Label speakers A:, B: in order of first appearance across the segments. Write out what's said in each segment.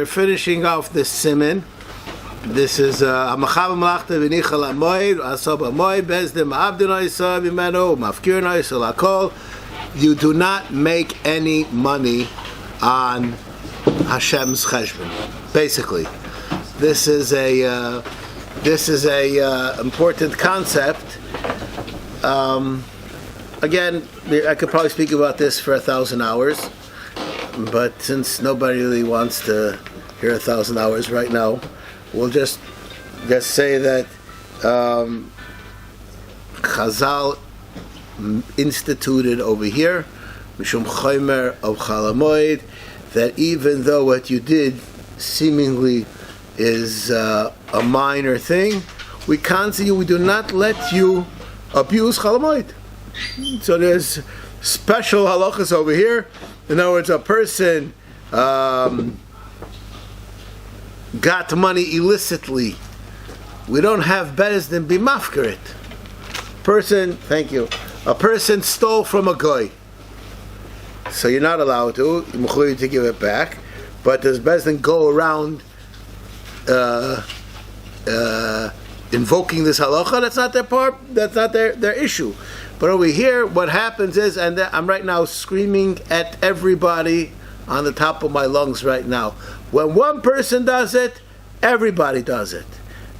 A: finishing off this siman. This is Hamachav Malachta V'Nichal Hamoed Asab Hamoed Bezdem Abdinai Sav Imenu Mafkirnai Salakol. You do not make any money on Hashem's cheshbon. Basically, this is a important concept. Again, I could probably speak about this for 1,000 hours, but since nobody really wants to hear 1,000 hours right now, we'll just say that Chazal instituted over here, Mishum Chomer of Chol Hamoed, that even though what you did seemingly is a minor thing, we counsel you, we do not let you abuse Chol Hamoed. So there's special halachas over here. In other words, a person got money illicitly. We don't have better than be mafkarit. A person stole from a guy. So you're not allowed to. You're to give it back. But does Bezdin go around invoking this halacha? That's not their part. That's not their issue. But over here, what happens is, and I'm right now screaming at everybody on the top of my lungs right now. When one person does it, everybody does it.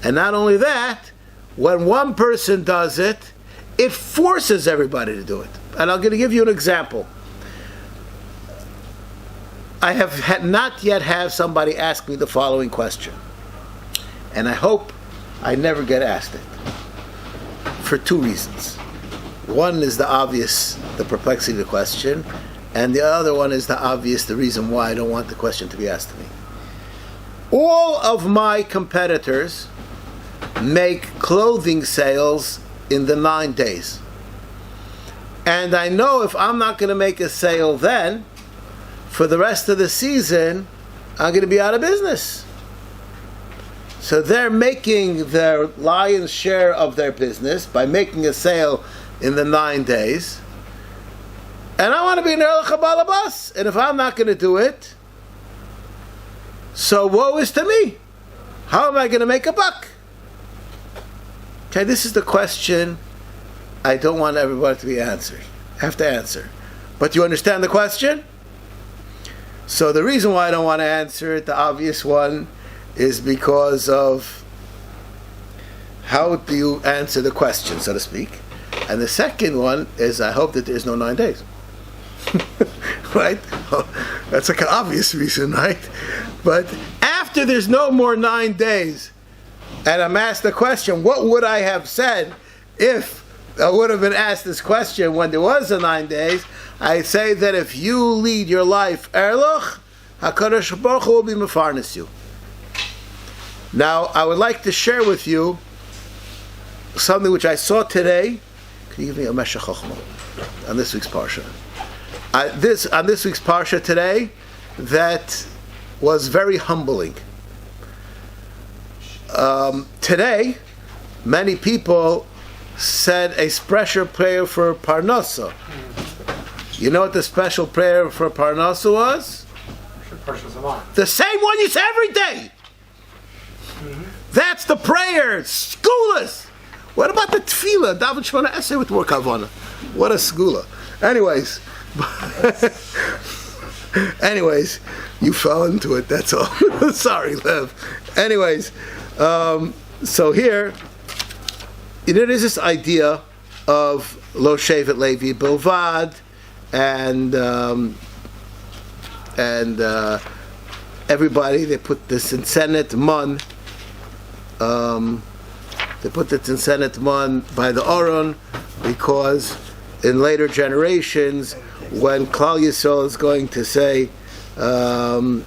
A: And not only that, when one person does it, it forces everybody to do it. And I'm going to give you an example. I have not yet had somebody ask me the following question. And I hope I never get asked it. For two reasons. One is the obvious, the perplexity of the question, and the other one is the reason why I don't want the question to be asked to me. All of my competitors make clothing sales in the 9 days. And I know if I'm not going to make a sale then, for the rest of the season, I'm going to be out of business. So they're making their lion's share of their business by making a sale in the 9 days. And I want to be an Erlich HaBalabas. And if I'm not going to do it, so woe is to me. How am I going to make a buck? Okay, this is the question I don't want everybody to be answered. Have to answer. But you understand the question? So the reason why I don't want to answer it, the obvious one, is because of how do you answer the question, so to speak. And the second one is I hope that there's no 9 days. Right? Well, that's like an obvious reason, right? But after there's no more 9 days, and I'm asked the question, what would I have said if I would have been asked this question when there was a 9 days? I say that if you lead your life Erlich, HaKadosh Baruch Hu will be mefarnes you. Now, I would like to share with you something which I saw today. Can you give me a Meshech Chochmah on this week's Parsha? On this week's Parsha today, that was very humbling. Today, many people said a special prayer for Parnasa. You know what the special prayer for Parnasa was?
B: Parshas Hamon.
A: The same one you say every day. Mm-hmm. That's the prayer. Skulas. What about the tefillah? David Shmona essay with more kavana. What a skula. Anyways, you fell into it. That's all. Sorry, Lev. Anyways, so here, there is this idea of Lo Shevet Levi Bilvad, and everybody, they put this in Senate Mon. They put it in Senate Mon by the Aron, because in later generations, when Klal Yisrael is going to say, when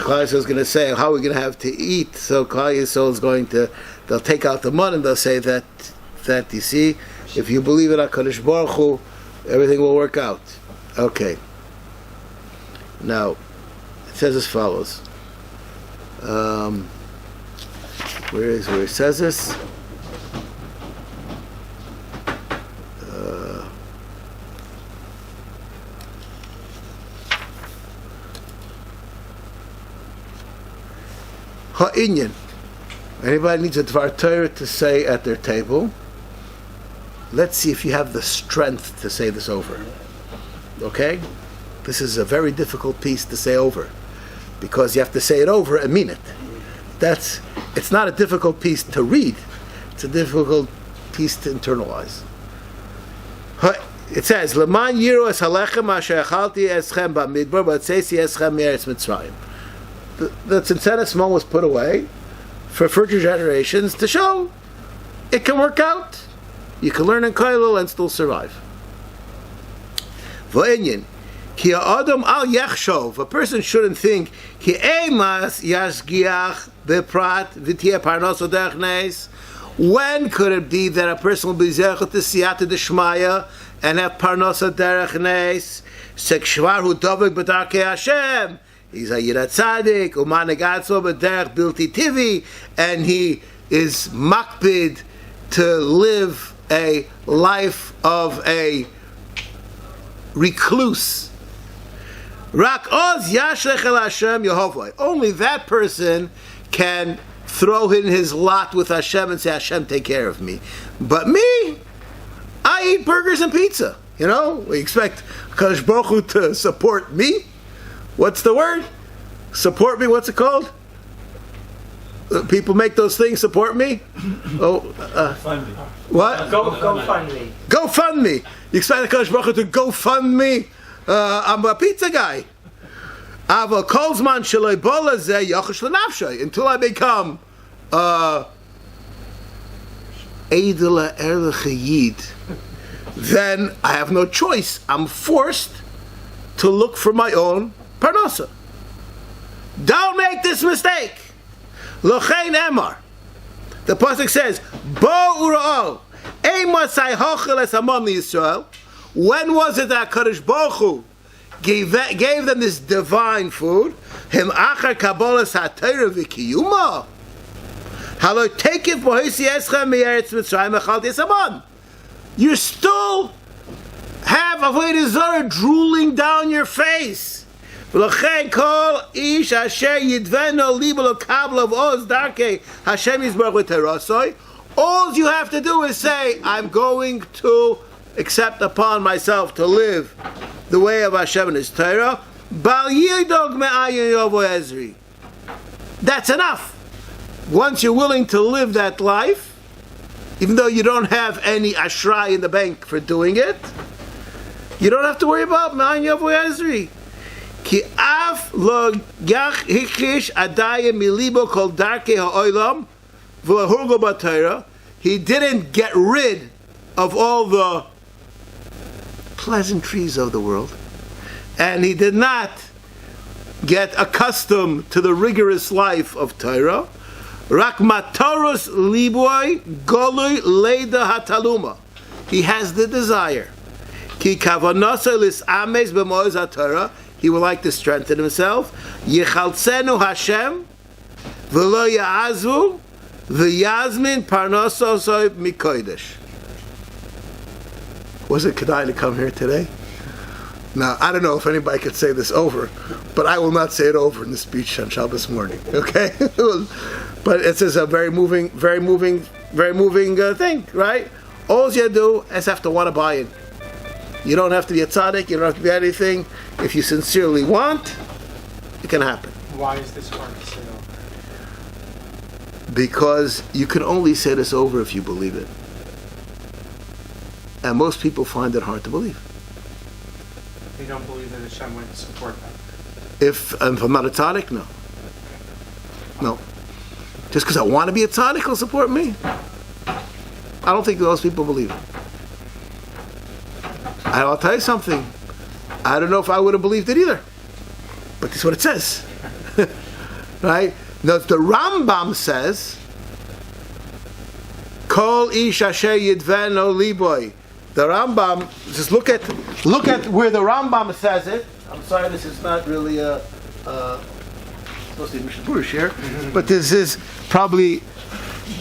A: Klal Yisrael is going to say, how are we going to have to eat? So Klal Yisrael is going to, they'll take out the Mon and they'll say that you see, if you believe in HaKadosh Baruch Hu, everything will work out. Okay. Now, it says as follows. Where it says this? Ha'inyan. Anybody needs a Dvar Torah to say at their table? Let's see if you have the strength to say this over. Okay? This is a very difficult piece to say over, because you have to say it over and mean it. It's not a difficult piece to read. It's a difficult piece to internalize. It says, "Leman yiru es halechem asher achalti eschem b'midbar, v'tzeisi eschem me'eretz Mitzrayim." The Tzimtzena Small was put away for future generations to show it can work out. You can learn in Kailul and still survive. V'inyan ki ha'adam al yechshov. A person shouldn't think ki emas yashgiach beprat v'tiyeh parnaso derech neis. When could it be that a person will be zechut to siyata d'shmaya and have parnasa derech neis? Sekshvar hu dovek b'darkei Hashem. He's a yirat tzaddik, umanegatzo b'derech bilti tivi, and he is makbid to live a life of a recluse. Rak oz yashlech el Hashem Yehovah. Only that person can throw in his lot with Hashem and say, Hashem, take care of me. But me, I eat burgers and pizza. You know, we expect Kadosh Baruch Hu to support me. What's the word? Support me, what's it called? People make those things, support me?
B: Fund me.
A: What?
B: Go fund me.
A: Go fund me. You expect Kadosh Baruch Hu to go fund me? I'm a pizza guy. Until I become Eidela Erlechayid, then I have no choice. I'm forced to look for my own parnasa. Don't make this mistake. Lochein Emar. The pasuk says, Bo ura'o, Eimasai hochel es Hamon Yisrael. When was it that Kadosh Baruch Hu gave them this divine food? Him achar kabolas ha'torah v'kiyuma. Halo tekif b'hoisi eschem me'eretz Mitzrayim echalti es Hamon. You still have avodah zarah drooling down your face. V'lochen kol ish asher yidveno libo l'kabel oz darkei Hashem yizbarach v'terasoi. All you have to do is say, I'm going to accept upon myself to live the way of Hashem and His Torah. Bal yidog me'ayin yovo ezri. That's enough. Once you're willing to live that life, even though you don't have any ashray in the bank for doing it, you don't have to worry about me'ayin yovo ezri. Ki af lo yach hikish adayim milibo kol darkei ha'olam v'lahurgo b'Torah. He didn't get rid of all the pleasantries of the world, and he did not get accustomed to the rigorous life of Torah. Rak matoros liboy golui leida hataluma. He has the desire. Ki kavanasa lis ames b'moez haTorah. He would like to strengthen himself. Yichaltzenu Hashem v'lo ya'azvu v'yazmin parnososoi mikodesh. Was it Kedai to come here today? Now, I don't know if anybody could say this over, but I will not say it over in the speech on Shabbos morning, okay? But it's just a very moving thing, right? All you do is have to want to buy it. You don't have to be a tzaddik, you don't have to be anything. If you sincerely want, it can happen.
B: Why is this hard to say over?
A: Because you can only say this over if you believe it. And most people find it hard to believe.
B: They don't believe that Hashem would support them.
A: If I'm not a tzaddik, no. No. Just because I want to be a tzaddik will support me? I don't think those people believe it. I'll tell you something. I don't know if I would have believed it either. But this is what it says. Right? Now, the Rambam says, Kol ish asher yidveno liboy. The Rambam, just look at where the Rambam says it. I'm sorry, this is not really supposed to be Mishnah Berurah here, but this is probably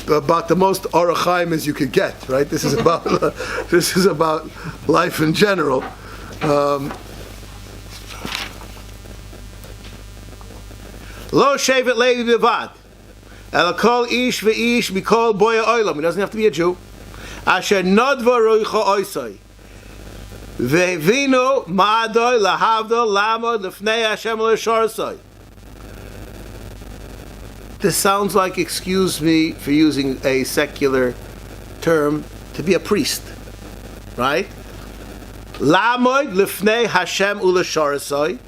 A: about the most Orach Chaim as you could get, right? This is about life in general. Lo shevet Levi bivad. Elakol ish ve'ish mikol boya oilam. He doesn't have to be a Jew. Asher nodva roicha oisai. Ve'vino ma'adoi lahavdo lamod lefnei Hashem l'sharsai. This sounds like, excuse me for using a secular term, to be a priest, right? Lamod lefnei Hashem l'sharsai.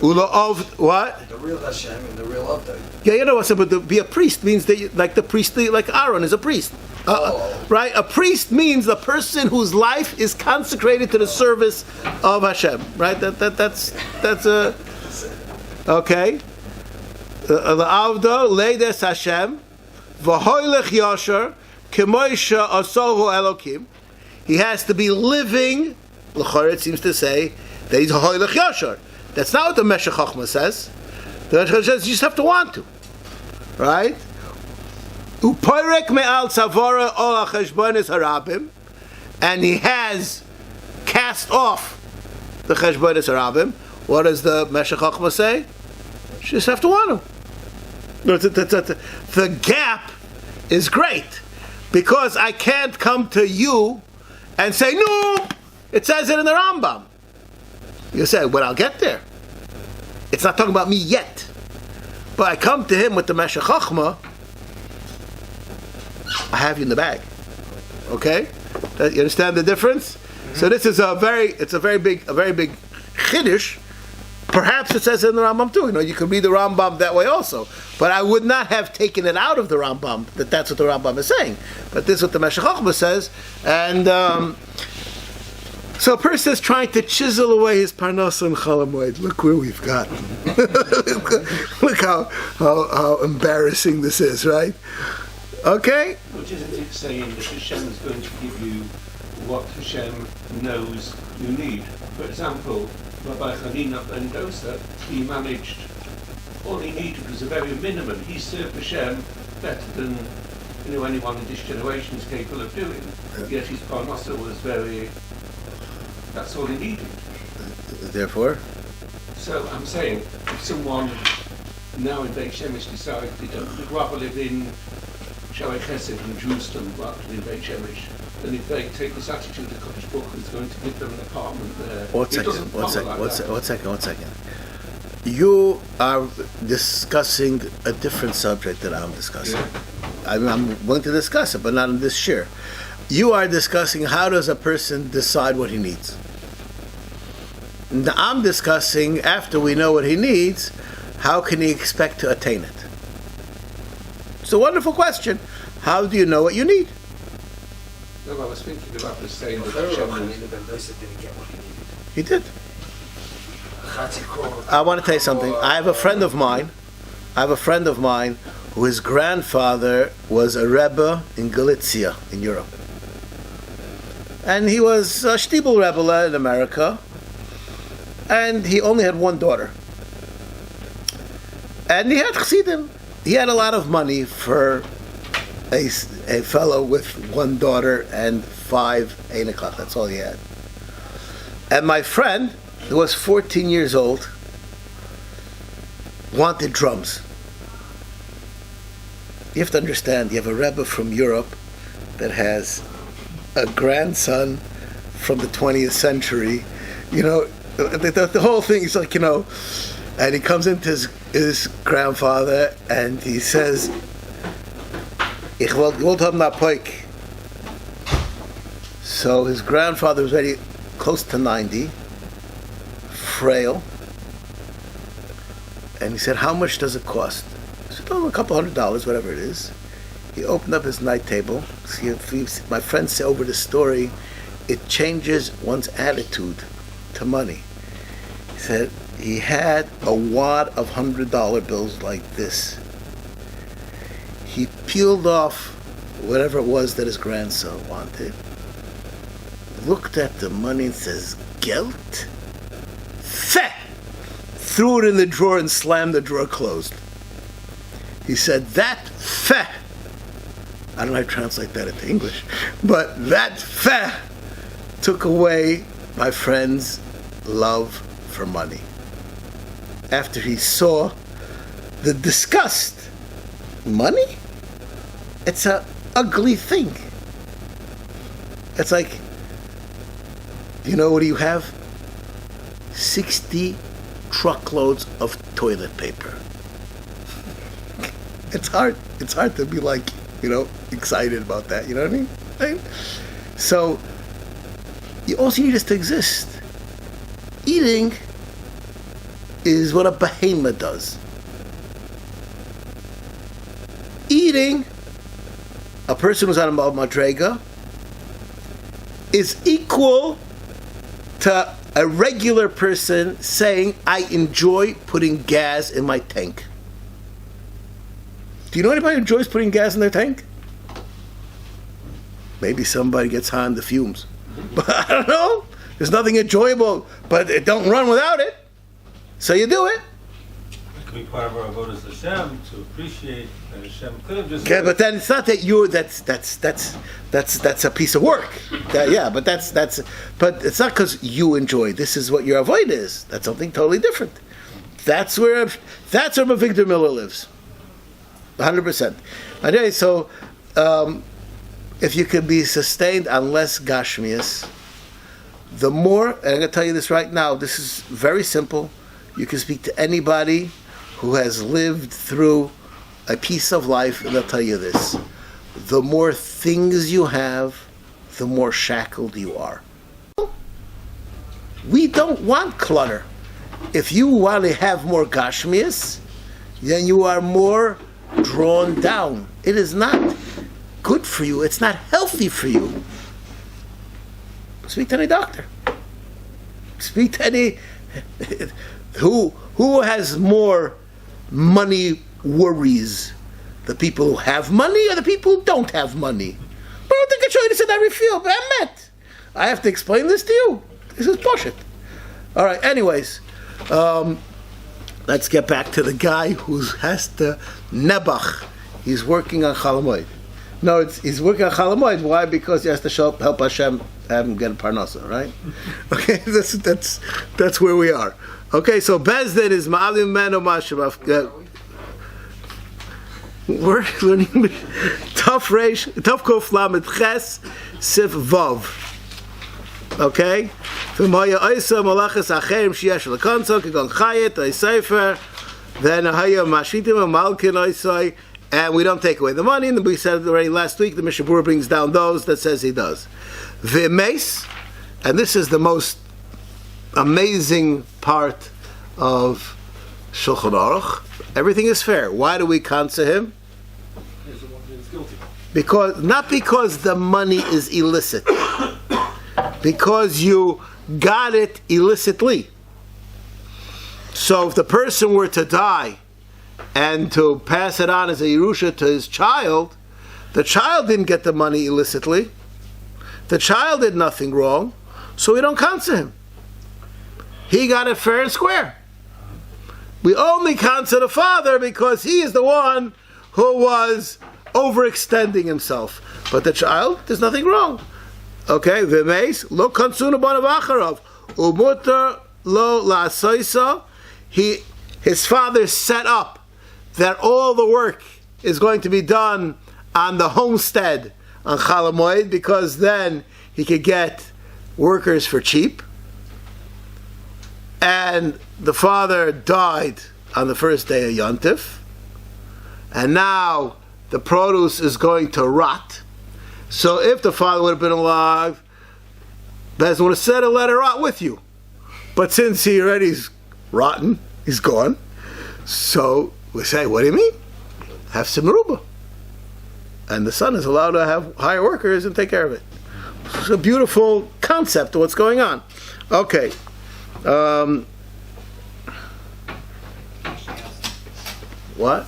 A: Ula of what?
C: The real Hashem and the real Avdai.
A: Yeah, you know what? But to be a priest means that, like the priestly, like Aaron is a priest, right? A priest means the person whose life is consecrated to the service of Hashem, right? That's a okay. The Avda leides Hashem, v'hoylech yasher, kemoisha asohu Elokim. He has to be living. L'chor, it seems to say that he's a hoylech yasher. That's not what the Meshech Chochmah says. The Meshech Chochmah says you just have to want to, right? Upoirek me'al tzavora ol ha'cheshbonis harabim, and he has cast off the cheshbonis harabim. What does the Meshech Chochmah say? You just have to want to. The gap is great because I can't come to you and say no. It says it in the Rambam. You say, well, I'll get there. It's not talking about me yet. But I come to him with the Meshech Chochmah, I have you in the bag. Okay? You understand the difference? Mm-hmm. So this is a very big chiddush. Perhaps it says in the Rambam too. You know, you could read the Rambam that way also. But I would not have taken it out of the Rambam, that's what the Rambam is saying. But this is what the Meshech Chochmah says. And so a person is trying to chisel away his parnasa and Chol Hamoed. Look where we've gotten. Look how embarrassing this is, right? Okay?
D: Which isn't it saying that Hashem is going to give you what Hashem knows you need? For example, Rabbi Chanina ben Dosa, he managed, all he needed was a very minimum. He served Hashem better than anyone in this generation is capable of doing. Yet his parnasa was very... That's all he needed.
A: Therefore?
D: So I'm saying, if someone now in Beit Shemesh decides they'd rather live in Shaarei Chesed in Jerusalem rather than in Beit Shemesh, then if they take this attitude, the Kodesh Baruch Hu is going to give them an apartment there.
A: One second. You are discussing a different subject that I'm discussing. Yeah. I'm willing to discuss it, but not in this share. You are discussing how does a person decide what he needs. I'm discussing, after we know what he needs, how can he expect to attain it? It's a wonderful question. How do you know what you need?
D: No, I was thinking about the saying that
C: Hashem didn't get what he needed.
A: He did. I want to tell you something. I have a friend of mine who his grandfather was a Rebbe in Galicia, in Europe. And he was a Shtibel Rebbe in America. And he only had one daughter. And he had Chassidim. He had a lot of money for a fellow with one daughter and 5 Einekach. That's all he had. And my friend, who was 14 years old, wanted drums. You have to understand, you have a Rebbe from Europe that has a grandson from the 20th century. You know, the whole thing is like, you know, and he comes into his grandfather and he says, Ich wollte haben a poik. So his grandfather was already close to 90, frail, and he said, how much does it cost? I said, oh, $200, whatever it is. He opened up his night table. See, my friends say over the story, it changes one's attitude to money. He said he had a wad of $100 bills like this. He peeled off whatever it was that his grandson wanted, looked at the money and says, Geld? Feh! Threw it in the drawer and slammed the drawer closed. He said, that feh! I don't know how to translate that into English, but that feh took away my friend's love for money. After he saw the disgust money? It's a ugly thing. It's like, you know what do you have? 60 truckloads of toilet paper. It's hard to be like, excited about that, you know what I mean? Right? So, all you need is to exist. Eating is what a behemoth does. Eating, a person who's on a madrega, is equal to a regular person saying, I enjoy putting gas in my tank. Do you know anybody who enjoys putting gas in their tank? Maybe somebody gets high on the fumes. But I don't know. There's nothing enjoyable, but it don't run without it. So you do it.
E: It could be part of our avodas Hashem to appreciate that Hashem could have just.
A: Okay, but then it's not that that's a piece of work. But it's not because you enjoy. This is what your avoid is. That's something totally different. That's where Avigdor Miller lives. 100%. Okay, so if you can be sustained on less gashmias, the more, and I'm going to tell you this right now, this is very simple. You can speak to anybody who has lived through a piece of life, and they'll tell you this. The more things you have, the more shackled you are. We don't want clutter. If you want to have more gashmias, then you are more drawn down. It is not good for you. It's not healthy for you. Speak to any doctor. Speak to any who has more money worries, the people who have money or the people who don't have money? But I don't think I show you this in every field. But I have to explain this to you. This is bullshit. All right. Anyways, let's get back to the guy who has to nebach. He's working on Chol Hamoed. No, he's working on Chol Hamoed. Why? Because he has to help Hashem have him get a parnasa, right? Okay, that's where we are. Okay, so Bezdin is ma'alim meno mashavav. We're learning Taf Kof Lamed Ches Sif Vav. Okay, V'maya Oisa Malachas Acherim Sheyesh Lekanso Kegon Chayet Oisayfer Then Ahaya Mashitim Malkin Oisai. And we don't take away the money. And we said already last week, the Mishnah Berurah brings down those that says he does. V'meis, and this is the most amazing part of Shulchan Aruch. Everything is fair. Why do we cancel him? Not because the money is illicit. Because you got it illicitly. So if the person were to die and to pass it on as a Yerusha to his child, the child didn't get the money illicitly. The child did nothing wrong, so we don't cancel him. He got it fair and square. We only cancel the father because he is the one who was overextending himself. But the child, there's nothing wrong. Okay, v'meis lo kansuna banav acharav umutar lo la'asoisa. His father set up that all the work is going to be done on the homestead on Chol Hamoed, because then he could get workers for cheap. And the father died on the first day of Yontif, and now the produce is going to rot. So if the father would have been alive, Bez would have said a let it rot with you. But since he already is rotten, he's gone. So we say, what do you mean? Have some meruba. And the son is allowed to have hire workers and take care of it. It's a beautiful concept of what's going on. Okay. What?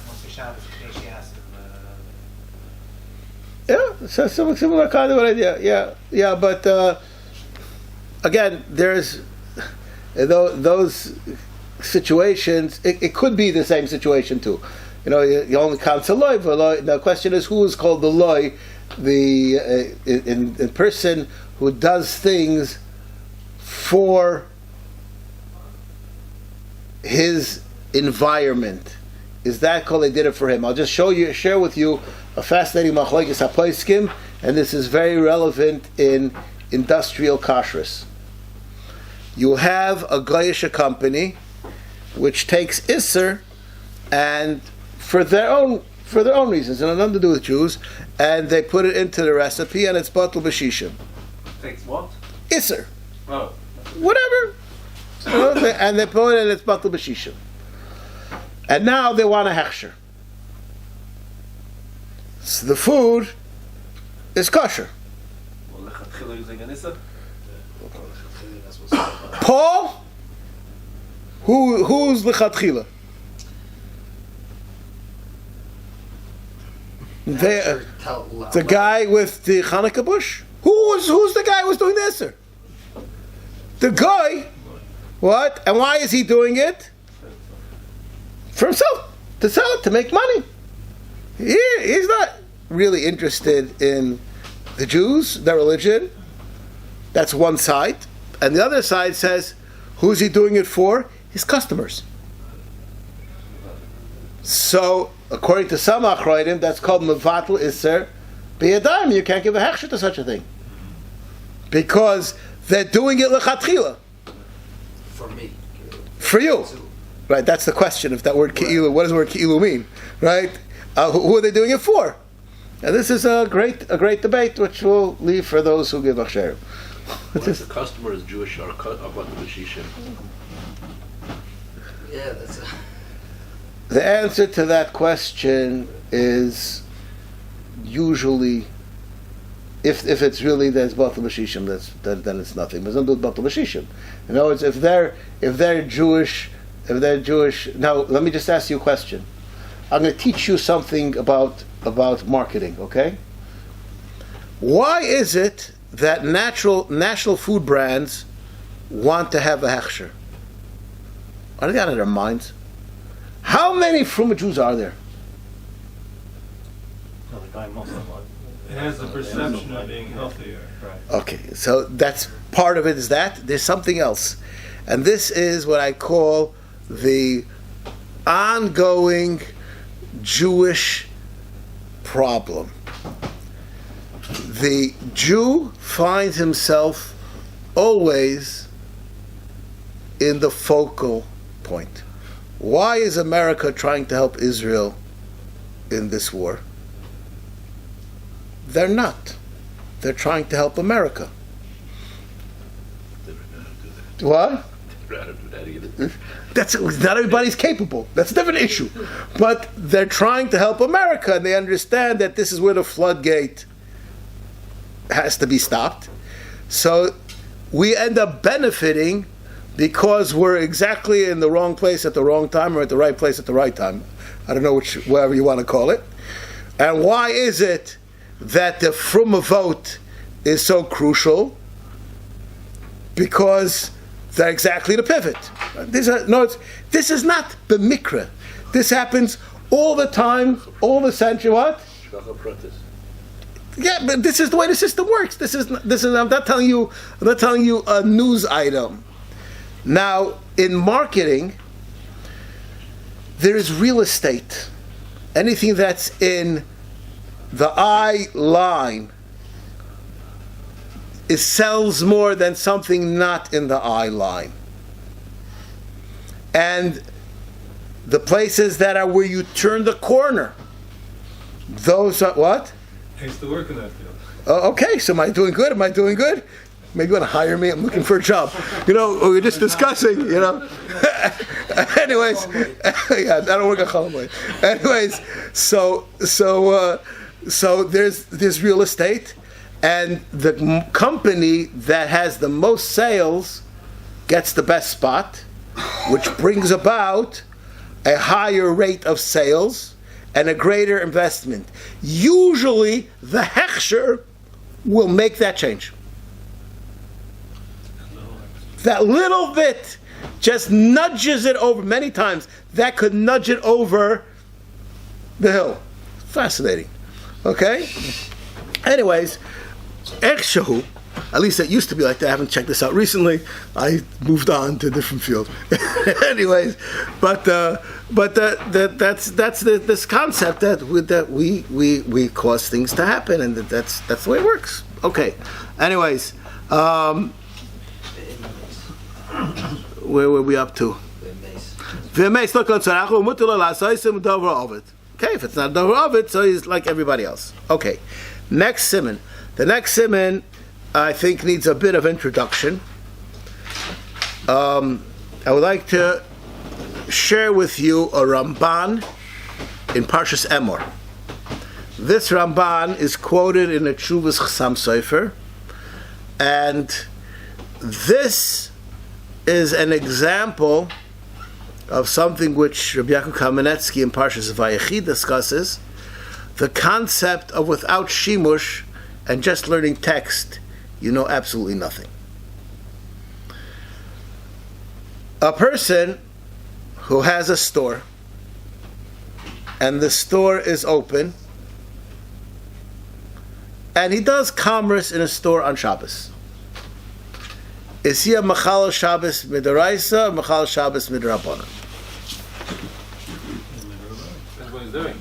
A: Yeah, it's a similar kind of an idea. Yeah, but again, there's those situations. It could be the same situation too. You only count a loy. The question is, who is called the loy? The person who does things for his environment is that called they did it for him? I'll just share with you a fascinating machlokes haposkim, and this is very relevant in industrial kashrus. You have a goyish company which takes Isser and for their own reasons, and nothing to do with Jews, and they put it into the recipe, and it's batel b'shishim.
E: Takes what?
A: Isser.
E: Oh.
A: Whatever. And they put it in its batel b'shishim. And now they want a hechsher. So the food is kosher. Paul? Who's lechatchila? The guy with the Hanukkah bush? Who's the guy who's doing this? Sir? The guy. What? And why is he doing it? For himself. To sell it, to make money. He's not really interested in the Jews, their religion. That's one side. And the other side says, who's he doing it for? His customers. So, according to some achroidim, that's called mevatel iser b'yadayim. You can't give a hechsher to such a thing. Because they're doing it lechatchila.
C: For me.
A: For you. Right, that's the question. If that word ki'ilu, what does the word ki'ilu mean? Right? Who are they doing it for? And this is a great debate, which we'll leave for those who give achsher.
F: What if the customer is Jewish or about the Meshech?
C: Yeah, that's
A: The answer to that question is usually, if it's really there's batel b'shishim, then it's nothing. But it's not batel b'shishim. In other words, if they're Jewish. Now, let me just ask you a question. I'm going to teach you something about marketing. Okay? Why is it that national food brands want to have a hechsher? Are they out of their minds? How many Fruma Jews are there?
E: It has the perception of being healthier. Right.
A: Okay, so that's part of it. Is that there's something else, and this is what I call the ongoing Jewish problem. The Jew finds himself always in the focal point. Why is America trying to help Israel in this war? They're not. They're trying to help America. What? That's not everybody's capable. That's a different issue. But they're trying to help America, and they understand that this is where the floodgate has to be stopped. So we end up benefiting because we're exactly in the wrong place at the wrong time, or at the right place at the right time. I don't know whatever you want to call it. And why is it that the Fruma vote is so crucial? Because they're exactly the pivot. This is not b'mikra. This happens all the time, all the century. What? Yeah, but this is the way the system works. This is. I'm not telling you a news item. Now, in marketing, there is real estate. Anything that's in the eye line, it sells more than something not in the eye line. And the places that are where you turn the corner, those are what?
E: I used to work in that field.
A: Okay, so am I doing good? Maybe you want to hire me? I'm looking for a job. We were just discussing, Anyways, yeah, I don't work at Chol Hamoed. Anyways, so there's real estate, and the company that has the most sales gets the best spot, which brings about a higher rate of sales and a greater investment. Usually, the hechsher will make that change. That little bit just nudges it over. Many times, that could nudge it over the hill. Fascinating. Okay? Anyways, Ekshahu, at least it used to be like that. I haven't checked this out recently. I moved on to a different field. Anyways, but But that's this concept that we cause things to happen, and that's the way it works. Okay. Anyways, where were we up to? V'meis lo kol tzarachu mutar lo la'asosem dover ovid. Okay, if it's not dover ovid, so he's like everybody else. Okay. Next siman. The next siman, I think, needs a bit of introduction. I would like to share with you a Ramban in Parshas Hamon. This Ramban is quoted in the Tshuvas Chassam Sofer, and this is an example of something which Rabbi Yaakov Kamenetsky in Parshas Vayechi discusses, the concept of without shimush and just learning text, you know absolutely nothing. A person who has a store, and the store is open, and he does commerce in a store on Shabbos. Is he a Machal Shabbos Midaraisa or Machal Shabbos Midarabbanan?
E: That's what he's doing.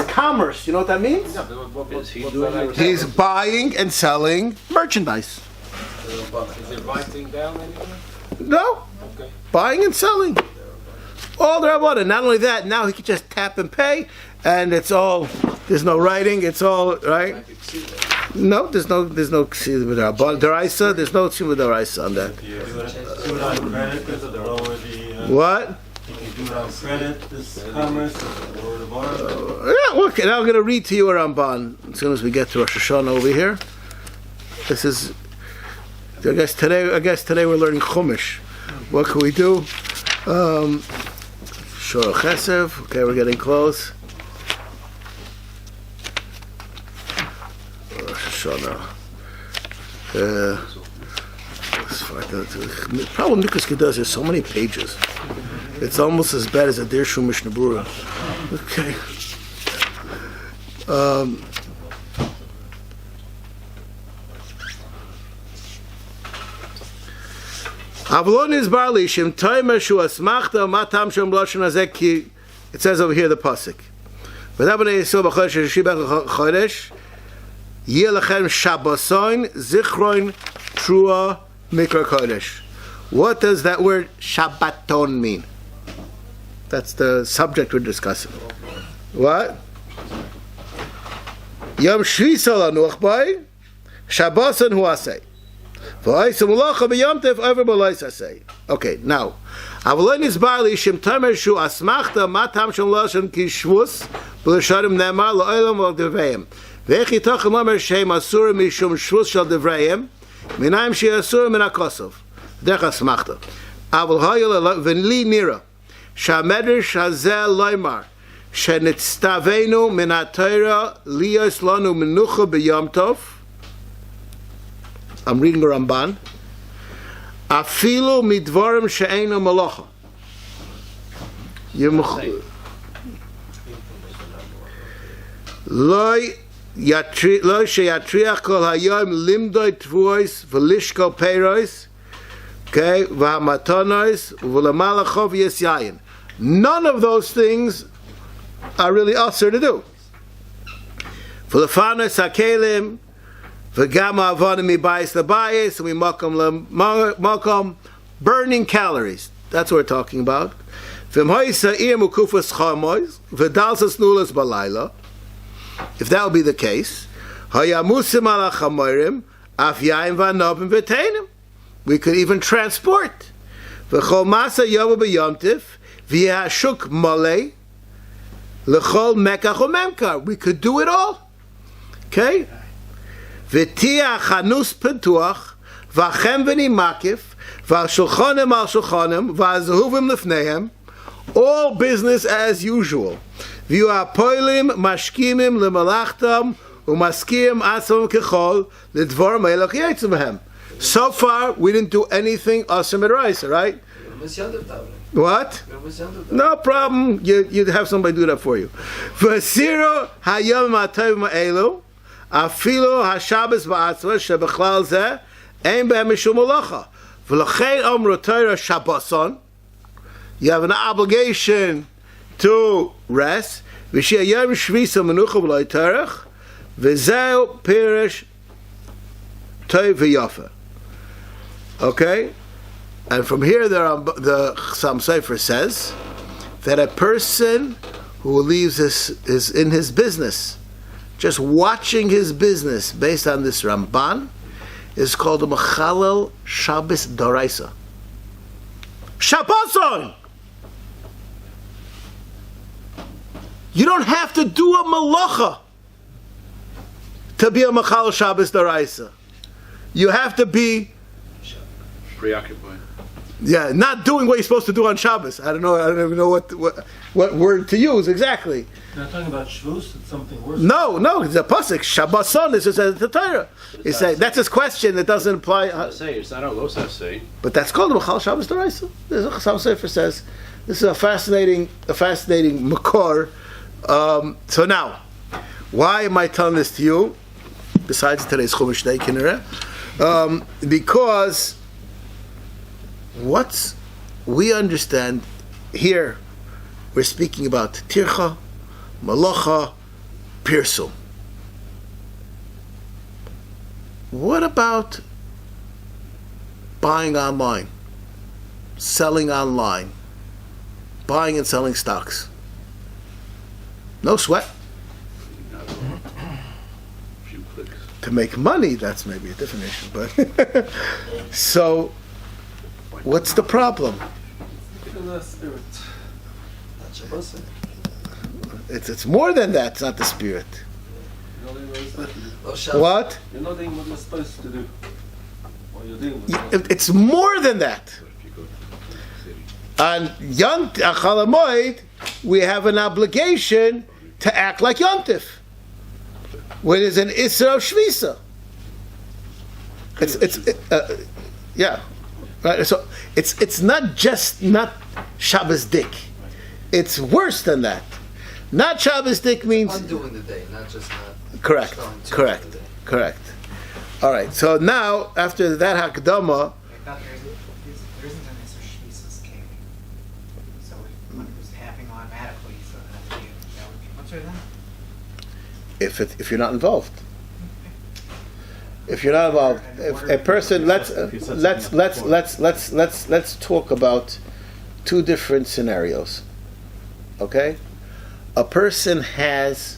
A: Commerce, you know what that means?
E: Yeah, but
F: Is he doing it?
A: He's buying and selling merchandise.
E: Is he writing down anywhere?
A: No,
E: Okay.
A: buying and selling. All the Rabbanan. Not only that, now he can just tap and pay, and it's all. There's no writing. It's all right. No, there's no ksiv with daraisa. There's no ksiv with daraisa on that.
E: Do it on credit because they're already.
A: What?
E: You can do it on credit, this commerce, or the bar.
A: Yeah, look, and I'm going to read to you a Ramban as soon as we get to Rosh Hashanah over here. This is. I guess today we're learning Chumash. What can we do? Shor Chesev. Okay, we're getting close. Rosh Hashanah. The problem Nikas does is so many pages. It's almost as bad as a Dirshu Mishnah Berurah. Okay. Avlon is barley shim toimer shu asmachta matam shom lashon hazeki. It says over here the pasuk. V'dabnei Yisrael b'chodesh shibach chodesh yeh lechem Shabbosoin zichroin trua mikra kodesh. What does that word Shabbaton mean? That's the subject we're discussing. What? Yom Shvisa lanuach bay Shabboson hu asay. Okay, now, Avalon is barley shim tamer shu asmachta matam shom lashon kishvus b'lasharim nemar la'olam of devreim ve'echi tachem lamer shem asur mishum shvus shal devreim minayim she asur min hakosov derech asmachta aval hayel v'li nira shamedrash hazeh loymar shenitztavenu min ha'torah liyos lanu menucha b'yom tov. I'm reading a Ramban. Afilu midvarim she'einu malacha. Lo sheyatriach kol hayom limdoi tvuos v'lishko peiros, okay, v'hamatonos v'lemalachov yes yayin. None of those things are really usher to do. V'lefanos hakelim V'gama avonim mibayis labayis, and we makom burning calories. That's what we're talking about. V'mhoisa ir mukufas chamois v'dalsas nulas balayla. If that would be the case, hayamusim ala chamorim af yaim v'anobim v'teinim. We could even transport. V'chol masa yovu b'yomtiv v'yashuk molei l'chol mekach u'memkar. We could do it all. Okay. V'tia chanus petuach, v'achem v'nimakif, v'ashulchonim al shulchonim, v'azhuvim lefnehem, all business as usual. V'yu ha'poilim mashkimim lemalachtam, u'maskim atzam kechol, l'dvar me'elach yitzim v'hem. So far, we didn't do anything awesome at rice, right? What? No problem. You'd have somebody do that for you. V'siro hayom ma'tov ma'elu, Afilo haShabbos ba'atzma shebechlal zeh ein behem mishum malacha v'lachein amru Torah Shabboson You have an obligation to rest. V'sheyayim shvisa menucha v'lo terech, v'zeu pirish toiv v'yafa. Okay? And from here, the Chassam Sofer says that a person who leaves is in his business, just watching his business based on this Ramban, is called a Mechalel Shabbos Doraisa. Shabboson! You don't have to do a malacha to be a Mechalel Shabbos Doraisa. You have to be
F: Preoccupied.
A: Yeah, not doing what you're supposed to do on Shabbos. I don't even know what word to use exactly.
E: You're not talking about Shavuos, it's something worse.
A: No, it's a pasuk. Shabboson is just the Torah. It's that's his question. It doesn't apply.
F: It's not our Losaf say.
A: But that's called the Mechal Shabbos D'Oraisa. The Chassam Sofer says this is a fascinating makor. So now, why am I telling this to you? Besides today's Chumash Day, Kinnereh, because what we understand here, we're speaking about tircha, malacha, pirsum. What about buying online, selling online, buying and selling stocks? No sweat.
F: A few clicks.
A: To make money, that's maybe a different issue, but so what's the problem? It's more than that. It's not the spirit. What?
E: You're not doing what you're supposed to do. Or you're doing what
A: It's more than that. On Chol Hamoed, we have an obligation to act like Yontif, when there's an Isra of Shvisa. Yeah. Right, so it's not just not Shabbos Dik. It's worse than that. Not Shabbos Dik means
C: undoing the day, not just not.
A: Correct. All right. So now after that Hakdama,
B: There isn't an Isser Shvisa's king. So if money was happening automatically, so that would be what's right then?
A: if you're not involved. If you're not involved, if a person, let's talk about two different scenarios. Okay, a person has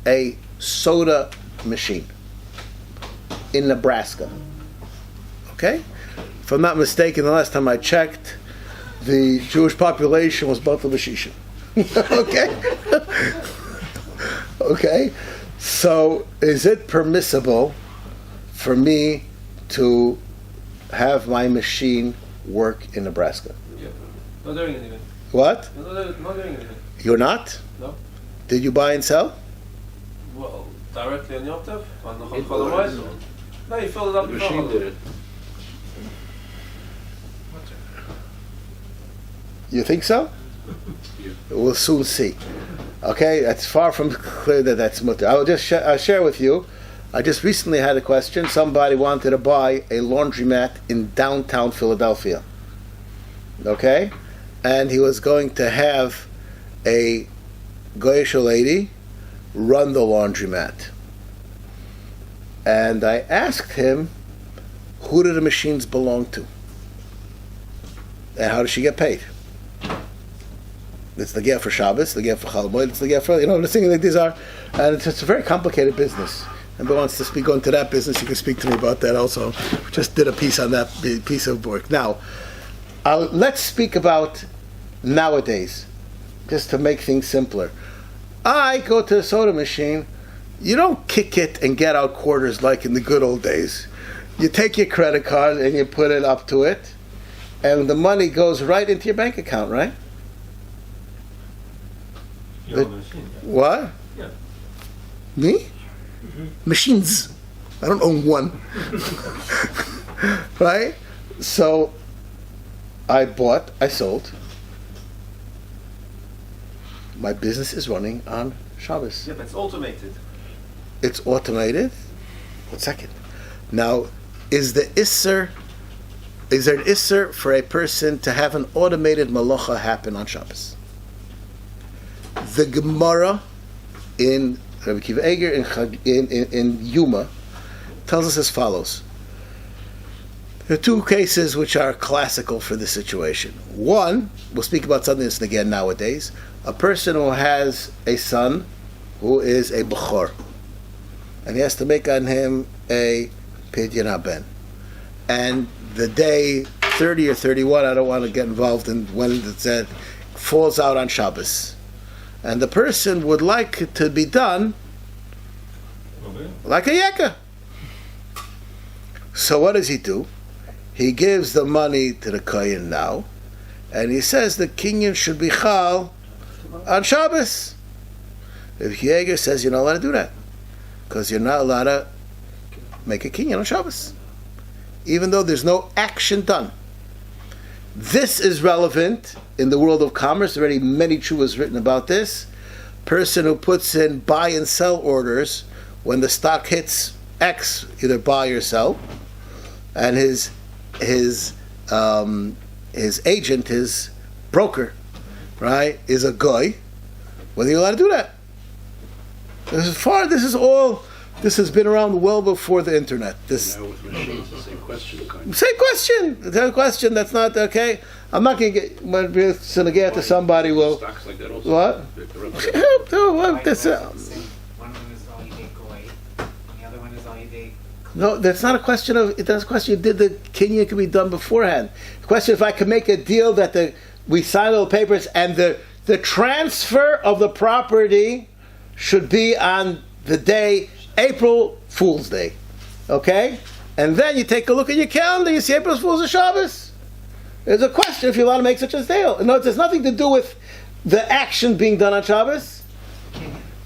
A: a soda machine in Nebraska. Okay, if I'm not mistaken, the last time I checked, the Jewish population was about the Bashishim. Okay, okay. So, is it permissible for me to have my machine work in Nebraska?
E: Yeah. Not doing anything.
A: What?
E: Not doing anything.
A: You're not?
E: No.
A: Did you buy and sell?
E: Well, directly on Yom Tov? On the Chol Hamoed? No, you filled it up
F: The
E: before.
F: machine did it.
A: You think so?
F: Yeah.
A: We'll soon see. Okay, that's far from clear that that's mutter. I'll just share with you. I just recently had a question. Somebody wanted to buy a laundromat in downtown Philadelphia. Okay? And he was going to have a Goyish lady run the laundromat. And I asked him, who do the machines belong to? And how does she get paid? It's the Ger for Shabbos, the Ger for Chol Hamoed, it's the Ger for, the things like these are, and it's a very complicated business. Anybody wants to go into that business, you can speak to me about that also. We just did a piece on that piece of work. Now, let's speak about nowadays, just to make things simpler. I go to the soda machine, you don't kick it and get out quarters like in the good old days. You take your credit card and you put it up to it, and the money goes right into your bank account, right?
E: You own a machine, yeah.
A: What?
E: Yeah.
A: Me? Mm-hmm. Machines. I don't own one. Right? So, I sold. My business is running on Shabbos.
E: Yeah, but it's automated.
A: It's automated. 1 second. Now, is the Isser is there an isser for a person to have an automated malacha happen on Shabbos? The Gemara in Rabbi Kiva Eger in Yuma tells us as follows. There are two cases which are classical for this situation. One, we'll speak about something that's again nowadays, a person who has a son who is a bechor, and he has to make on him a Pidyon Haben. And the day 30 or 31, I don't want to get involved in when it's said, falls out on Shabbos. And the person would like it to be done like a yeka. So what does he do? He gives the money to the kohen now, and he says the kinyan should be chal on Shabbos. If Yeager says you're not allowed to do that, because you're not allowed to make a kinyan on Shabbos, even though there's no action done. This is relevant in the world of commerce. Already many chuvas written about this. Person who puts in buy and sell orders when the stock hits X, either buy or sell, and his agent, his broker, right, is a guy. Whether you're allowed to do that. This has been around well before the internet.
F: Now with machines, the same question.
A: Same question. That's not okay. I'm not going to get. When we're going to get to somebody, will
F: Stocks like that also.
A: what?
B: One of them is all you did goy, and the other one is all you did.
A: No, that's not a question of. That's a question. Did the kinyan can be done beforehand? The question if I could make a deal that we sign all the papers and the transfer of the property should be on the day April Fool's Day, okay? And then you take a look at your calendar. You see April Fool's is Shabbos. There's a question if you're allowed to make such a deal. No, it has nothing to do with the action being done on Shabbos.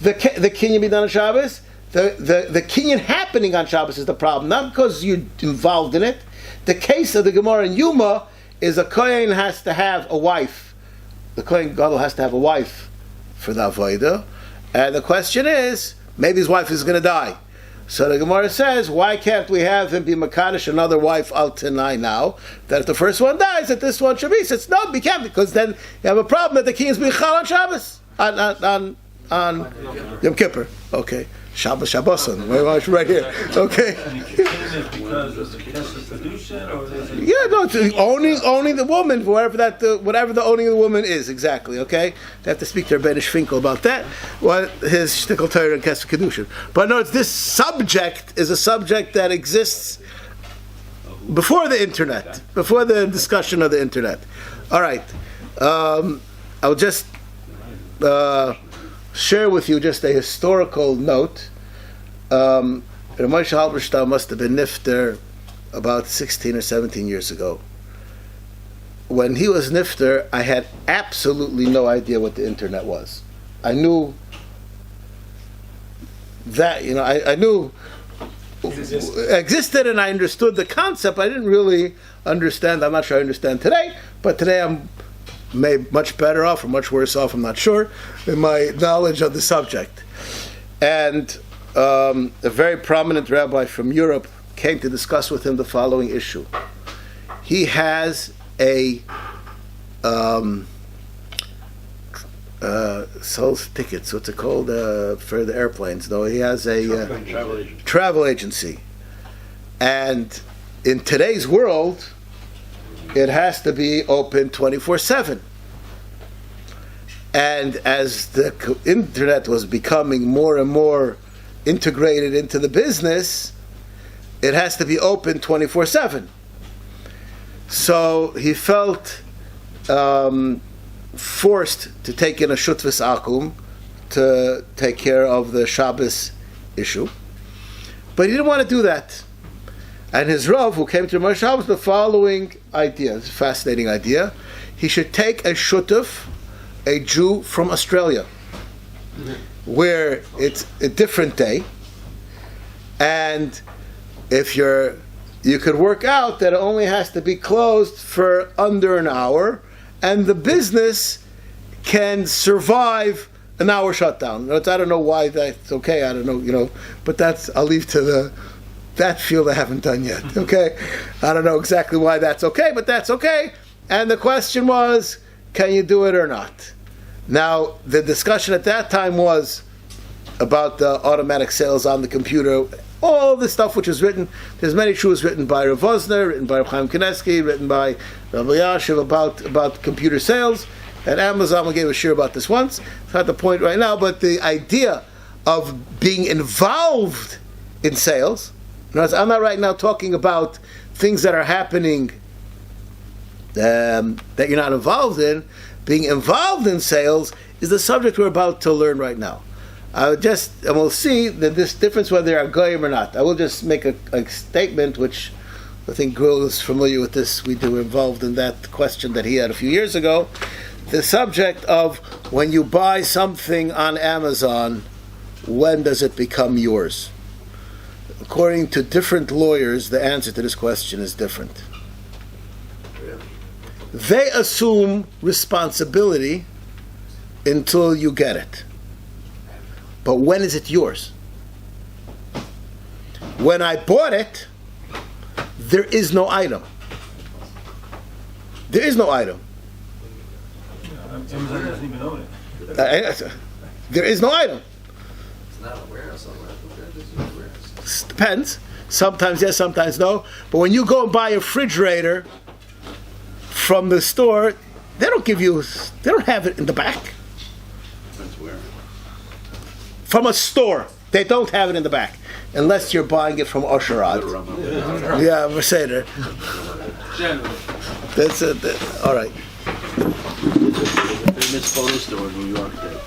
A: The kinyan being done on Shabbos. The kinyan happening on Shabbos is the problem, not because you're involved in it. The case of the Gemara in Yuma is a kohen has to have a wife. The kohen gadol has to have a wife for the avodah, and the question is maybe his wife is going to die. So the Gemara says, why can't we have him be Makadish another wife al Tanai now? That if the first one dies, that this one should be. He says, no, we can't, because then you have a problem that the king is being chal on Shabbos, on Yom Kippur. Okay. Shabboson, right here. Okay.
E: Because of the case of Pidyon, or is it?
A: Yeah, no, it's owning the woman, whatever the owning of the woman is, exactly. Okay, they have to speak to Rebbeinu Finkel about that. What his shtickle Torah and Kesef Kedushin. But no, this subject is a subject that exists before the internet, before the discussion of the internet. All right, I'll just share with you just a historical note. Meshech Chochmah must have been nifter about 16 or 17 years ago. When he was nifter, I had absolutely no idea what the internet was. I knew that, I knew it existed and I understood the concept. I didn't really understand. I'm not sure I understand today, but today I'm maybe much better off or much worse off, I'm not sure, in my knowledge of the subject. And a very prominent rabbi from Europe came to discuss with him the following issue. He has a sells tickets, what's it called, for the airplanes, though. He has a travel agency. And in today's world, it has to be open 24/7. And as the internet was becoming more and more integrated into the business, it has to be open 24/7. So he felt forced to take in a shutvis akum to take care of the Shabbos issue. But he didn't want to do that. And his Rav, who came to Moshe Shabbos, the following idea, it's a fascinating idea. He should take a shutuf, a Jew from Australia, where it's a different day, and if you could work out that it only has to be closed for under an hour, and the business can survive an hour shutdown. I don't know why that's okay. I don't know, but I'll leave to That field I haven't done yet. Okay, I don't know exactly why that's okay, but that's okay. And the question was, can you do it or not? Now, the discussion at that time was about the automatic sales on the computer. All the stuff which was written, there's many truths written by Rav Vosner, written by Rav Chaim Kanievsky, written by Rabbi Yashiv about computer sales. And Amazon, we gave a share about this once. It's not the point right now, but the idea of being involved in sales. In other words, I'm not right now talking about things that are happening that you're not involved in. Being involved in sales is the subject we're about to learn right now. And we'll see that this difference whether they're a goyim or not. I will just make a statement, which I think Grill is familiar with this. We were involved in that question that he had a few years ago. The subject of when you buy something on Amazon, when does it become yours? According to different lawyers, the answer to this question is different. They assume responsibility until you get it. But when is it yours? When I bought it, there is no item. There is no item.
E: Amazon doesn't even own it.
A: There is no item.
C: It's not a warehouse somewhere. There's a warehouse.
A: Depends. Sometimes yes, sometimes no. But when you go and buy a refrigerator from the store, they don't have it in the back.
F: Depends where.
A: From a store, they don't have it in the back. Unless you're buying it from Osherad. Yeah, Mercedes.
E: Generally.
A: That's it. All right.
F: Famous photo store in New York there.